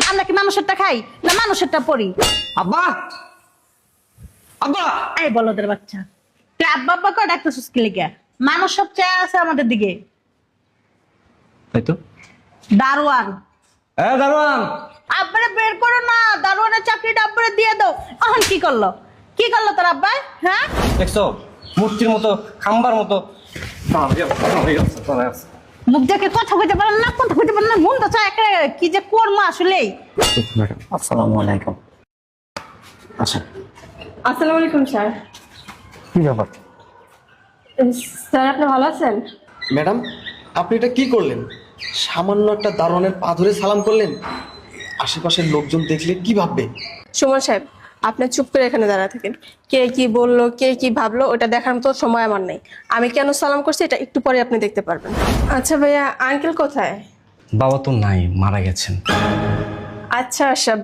আমরা কি মানুষেরটা খাই না মানুষেরটা পড়ি? আব্বা আব্বা এই বলদের বাচ্চা, তুই আব্বা আব্বা করে ডাকতেছিস কি লিগা? মানুষ সব চেয়ে আছে আমাদের দিকে। তাই তো। দারোয়ান, দারোয়ান, আব্বারে বের করো না, দারোয়ানের চাকরিটা আব্বারে দিয়ে দাও। এখন কি করলো, কি করলো তোর আব্বা? হ্যাঁ, দেখছো মূর্তির মতো খাম্বার মতো মুখ দেখে কথা কইতে পারেন না, কথা কইতে পারেন না, মন তো চায় একে কি যে করবো আসলেই। আসসালামু আলাইকুম। আচ্ছা, আসসালামু আলাইকুম স্যার। কি ব্যাপার? স্যার আপনি ভালো আছেন? ম্যাডাম, আপনি এটা কি করলেন? সামান্য একটা দারোয়ানের পা ধরে সালাম করলেন। আশেপাশের লোকজন দেখলে কি ভাববে? সুমন সাহেব, আপনি চুপ করে এখানে দাঁড়া থাকেন। কে কি বললো, কে কি ভাবলো, ওটা দেখার মতো সময় আমার নেই। আমি কেন সালাম করছি এটা একটু পরে আপনি দেখতে পারবেন। আচ্ছা ভাইয়া, আঙ্কেল কোথায়? বাবা তো নাই, মারা গেছেন। আচ্ছা আচ্ছা,